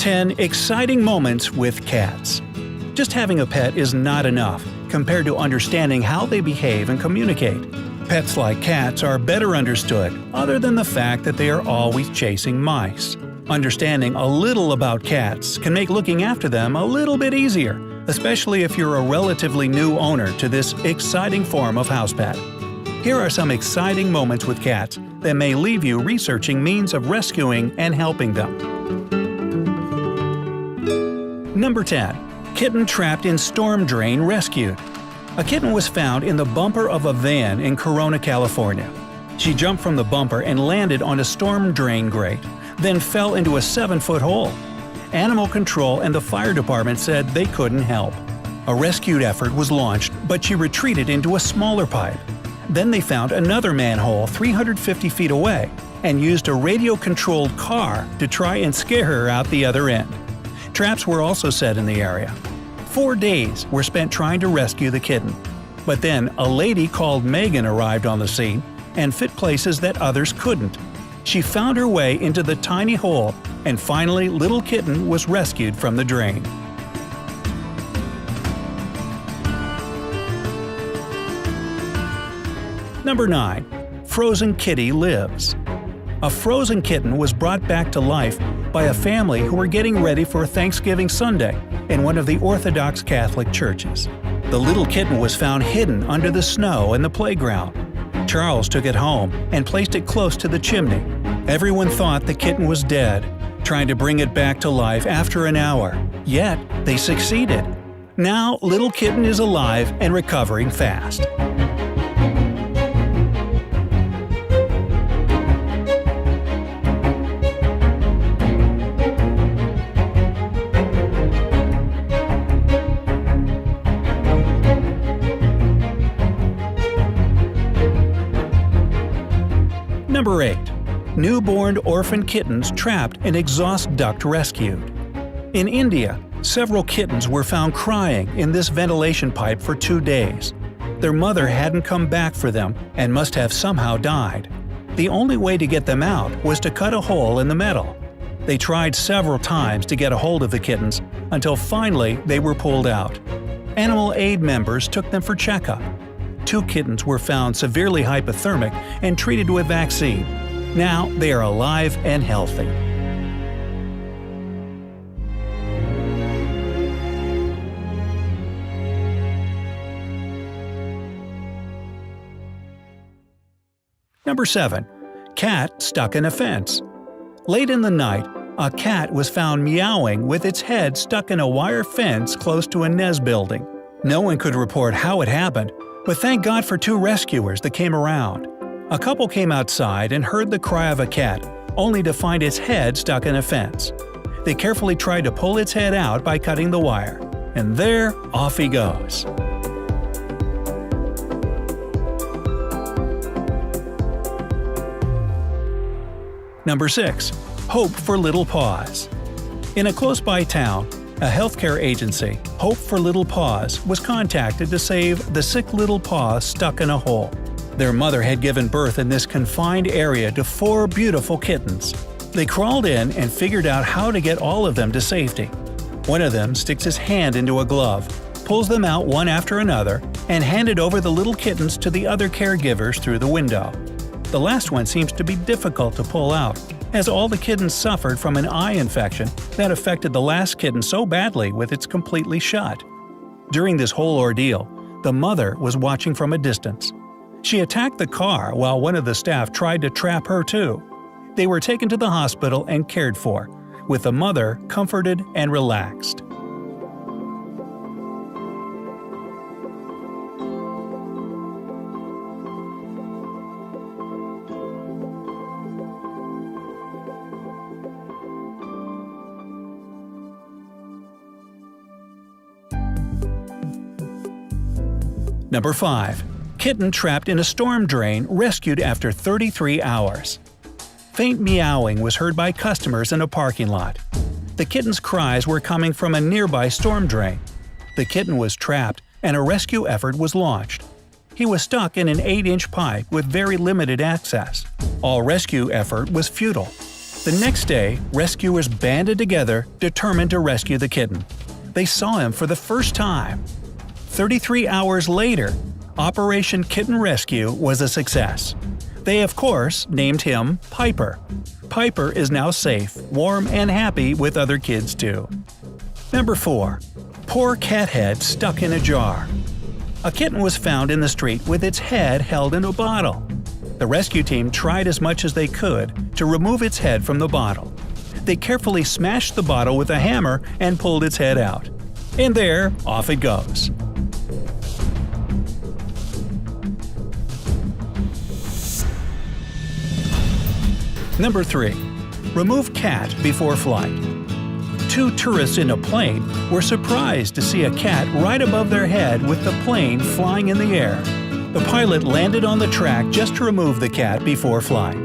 10 Exciting Moments with Cats. Just having a pet is not enough, compared to understanding how they behave and communicate. Pets like cats are better understood, other than the fact that they are always chasing mice. Understanding a little about cats can make looking after them a little bit easier, especially if you're a relatively new owner to this exciting form of house pet. Here are some exciting moments with cats that may leave you researching means of rescuing and helping them. Number 10. Kitten trapped in storm drain rescued. A kitten was found in the bumper of a van in Corona, California. She jumped from the bumper and landed on a storm drain grate, then fell into a 7-foot hole. Animal control and the fire department said they couldn't help. A rescue effort was launched, but she retreated into a smaller pipe. Then they found another manhole 350 feet away and used a radio-controlled car to try and scare her out the other end. Traps were also set in the area. 4 days were spent trying to rescue the kitten. But then a lady called Megan arrived on the scene and fit places that others couldn't. She found her way into the tiny hole, and finally little kitten was rescued from the drain. Number 9. Frozen kitty lives. A frozen kitten was brought back to life by a family who were getting ready for Thanksgiving Sunday in one of the Orthodox Catholic churches. The little kitten was found hidden under the snow in the playground. Charles took it home and placed it close to the chimney. Everyone thought the kitten was dead, trying to bring it back to life after an hour. Yet, they succeeded. Now, little kitten is alive and recovering fast. Number 8. Newborn orphan kittens trapped in exhaust duct rescued. In India, several kittens were found crying in this ventilation pipe for 2 days. Their mother hadn't come back for them and must have somehow died. The only way to get them out was to cut a hole in the metal. They tried several times to get a hold of the kittens until finally they were pulled out. Animal aid members took them for checkup. 2 kittens were found severely hypothermic and treated with vaccine. Now they are alive and healthy. Number 7. Cat stuck in a fence. Late in the night, a cat was found meowing with its head stuck in a wire fence close to a Nez building. No one could report how it happened, but thank God for 2 rescuers that came around. A couple came outside and heard the cry of a cat, only to find its head stuck in a fence. They carefully tried to pull its head out by cutting the wire. And there, off he goes. Number 6. Hope for Little Paws. In a close-by town, a healthcare agency, Hope for Little Paws, was contacted to save the sick little paw stuck in a hole. Their mother had given birth in this confined area to 4 beautiful kittens. They crawled in and figured out how to get all of them to safety. One of them sticks his hand into a glove, pulls them out one after another, and handed over the little kittens to the other caregivers through the window. The last one seems to be difficult to pull out, as all the kittens suffered from an eye infection that affected the last kitten so badly with its completely shut. During this whole ordeal, the mother was watching from a distance. She attacked the car while one of the staff tried to trap her too. They were taken to the hospital and cared for, with the mother comforted and relaxed. Number 5. Kitten trapped in a storm drain rescued after 33 hours. Faint meowing was heard by customers in a parking lot. The kitten's cries were coming from a nearby storm drain. The kitten was trapped and a rescue effort was launched. He was stuck in an 8-inch pipe with very limited access. All rescue effort was futile. The next day, rescuers banded together, determined to rescue the kitten. They saw him for the first time. 33 hours later, Operation Kitten Rescue was a success. They, of course, named him Piper. Piper is now safe, warm, and happy with other kids too. Number 4. Poor cat head stuck in a jar. A kitten was found in the street with its head held in a bottle. The rescue team tried as much as they could to remove its head from the bottle. They carefully smashed the bottle with a hammer and pulled its head out. And there, off it goes. Number 3. Remove cat before flight. 2 tourists in a plane were surprised to see a cat right above their head with the plane flying in the air. The pilot landed on the track just to remove the cat before flight.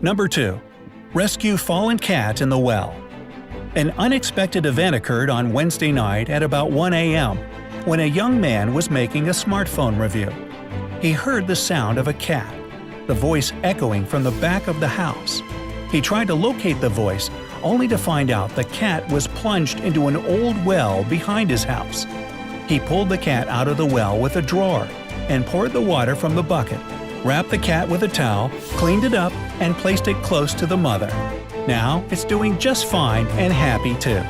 Number 2. Rescue fallen cat in the well. An unexpected event occurred on Wednesday night at about 1 a.m. when a young man was making a smartphone review. He heard the sound of a cat, the voice echoing from the back of the house. He tried to locate the voice, only to find out the cat was plunged into an old well behind his house. He pulled the cat out of the well with a drawer and poured the water from the bucket, wrapped the cat with a towel, cleaned it up, and placed it close to the mother. Now it's doing just fine and happy too.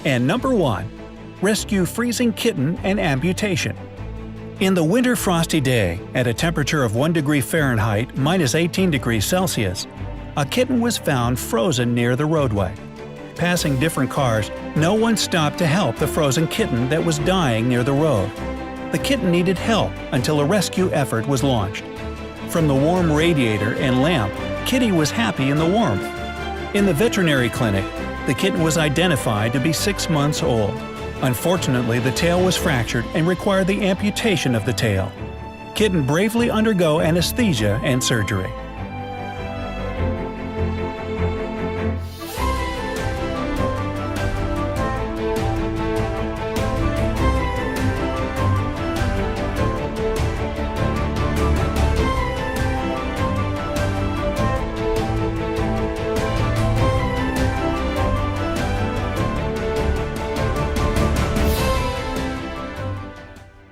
And number 1. Rescue freezing kitten and amputation. In the winter frosty day, at a temperature of 1 degree Fahrenheit (-18 degrees Celsius), a kitten was found frozen near the roadway. Passing different cars, no one stopped to help the frozen kitten that was dying near the road. The kitten needed help until a rescue effort was launched. From the warm radiator and lamp, Kitty was happy in the warmth. In the veterinary clinic, the kitten was identified to be 6 months old. Unfortunately, the tail was fractured and required the amputation of the tail. Kitten bravely undergo anesthesia and surgery.